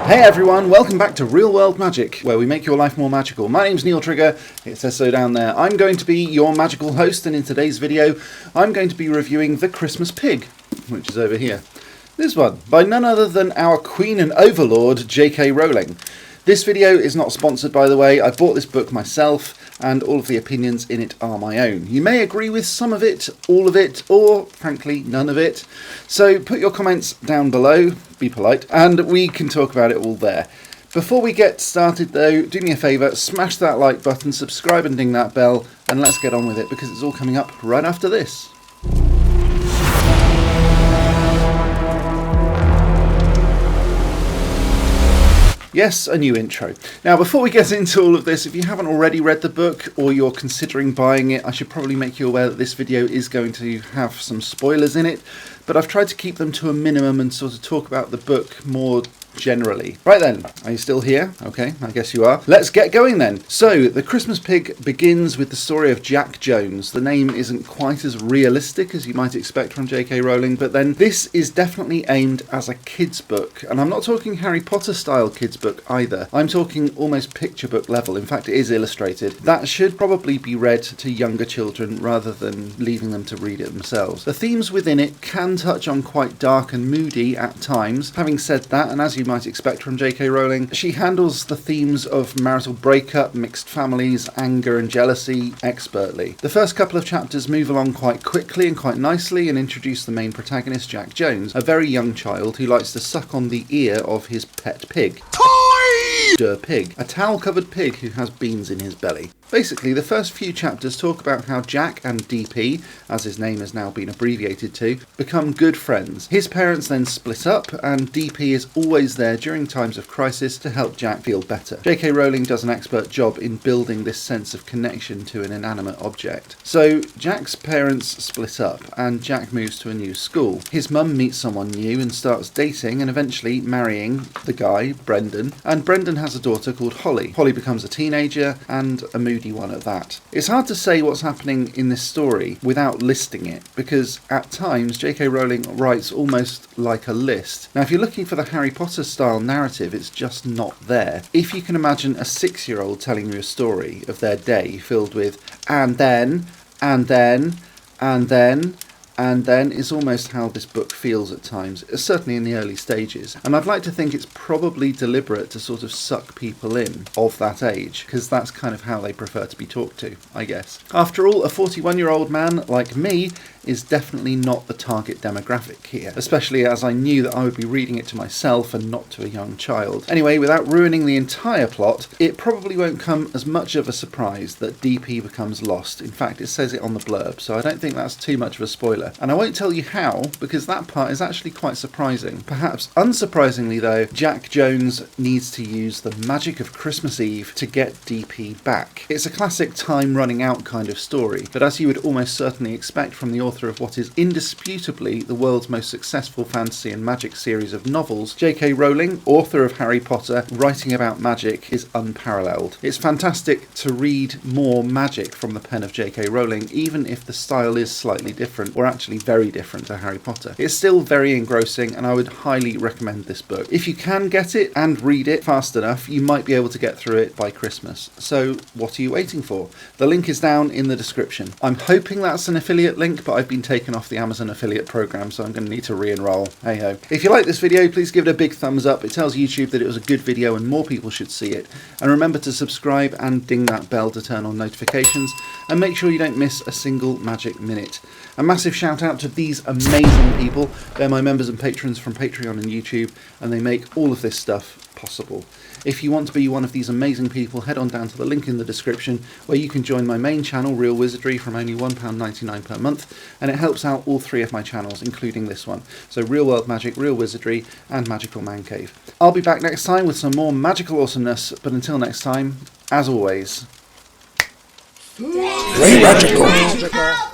Hey everyone, welcome back to Real World Magic, where we make your life more magical. My name's Neil Trigger, it says so down there. I'm going to be your magical host, and in today's video, I'm going to be reviewing The Christmas Pig, which is over here. This one, by none other than our Queen and Overlord, J.K. Rowling. This video is not sponsored, by the way. I bought this book myself, and all of the opinions in it are my own. You may agree with some of it, all of it, or, frankly, none of it. So put your comments down below, be polite, and we can talk about it all there. Before we get started, though, do me a favour, smash that like button, subscribe and ding that bell, and let's get on with it, because it's all coming up right after this. Yes, a new intro. Now, before we get into all of this, if you haven't already read the book or you're considering buying it, I should probably make you aware that this video is going to have some spoilers in it, but I've tried to keep them to a minimum and sort of talk about the book more generally. Right then, are you still here? Okay, I guess you are. Let's get going then. So, The Christmas Pig begins with the story of Jack Jones. The name isn't quite as realistic as you might expect from J.K. Rowling, but then this is definitely aimed as a kid's book. And I'm not talking Harry Potter style kid's book either. I'm talking almost picture book level. In fact, it is illustrated. That should probably be read to younger children rather than leaving them to read it themselves. The themes within it can touch on quite dark and moody at times. Having said that, and as you might expect from J.K. Rowling, she handles the themes of marital breakup, mixed families, anger and jealousy expertly. The first couple of chapters move along quite quickly and quite nicely and introduce the main protagonist, Jack Jones, a very young child who likes to suck on the ear of his pet pig. Pig, a towel-covered pig who has beans in his belly. Basically, the first few chapters talk about how Jack and DP, as his name has now been abbreviated to, become good friends. His parents then split up, and DP is always there during times of crisis to help Jack feel better. J.K. Rowling does an expert job in building this sense of connection to an inanimate object. So, Jack's parents split up, and Jack moves to a new school. His mum meets someone new and starts dating and eventually marrying the guy, Brendan, and Brendan has a daughter called Holly. Holly becomes a teenager, and a moody one at that. It's hard to say what's happening in this story without listing it, because at times J.K. Rowling writes almost like a list. Now, if you're looking for the Harry Potter style narrative, it's just not there. If you can imagine a 6-year-old telling you a story of their day filled with and then, and then, and then, and then is almost how this book feels at times, certainly in the early stages. And I'd like to think it's probably deliberate to sort of suck people in of that age, because that's kind of how they prefer to be talked to, I guess. After all, a 41-year-old man like me is definitely not the target demographic here, especially as I knew that I would be reading it to myself and not to a young child. Anyway, without ruining the entire plot, it probably won't come as much of a surprise that DP becomes lost. In fact, it says it on the blurb, so I don't think that's too much of a spoiler. And I won't tell you how, because that part is actually quite surprising. Perhaps unsurprisingly though, Jack Jones needs to use the magic of Christmas Eve to get DP back. It's a classic time running out kind of story, but as you would almost certainly expect from the author of what is indisputably the world's most successful fantasy and magic series of novels, J.K. Rowling, author of Harry Potter, writing about magic is unparalleled. It's fantastic to read more magic from the pen of J.K. Rowling, even if the style is slightly different, or actually very different to Harry Potter. It's still very engrossing, and I would highly recommend this book. If you can get it and read it fast enough, you might be able to get through it by Christmas. So what are you waiting for? The link is down in the description. I'm hoping that's an affiliate link, but I've been taken off the Amazon affiliate program, so I'm going to need to re-enroll. Hey ho. If you like this video, please give it a big thumbs up. It tells YouTube that it was a good video and more people should see it. And remember to subscribe and ding that bell to turn on notifications, and make sure you don't miss a single magic minute. A massive shout out to these amazing people. They're my members and patrons from Patreon and YouTube, and they make all of this stuff possible. If you want to be one of these amazing people, head on down to the link in the description, where you can join my main channel, Real Wizardry, from only £1.99 per month, and it helps out all 3 of my channels, including this one. So Real World Magic, Real Wizardry, and Magical Man Cave. I'll be back next time with some more magical awesomeness, but until next time, as always, stay magical.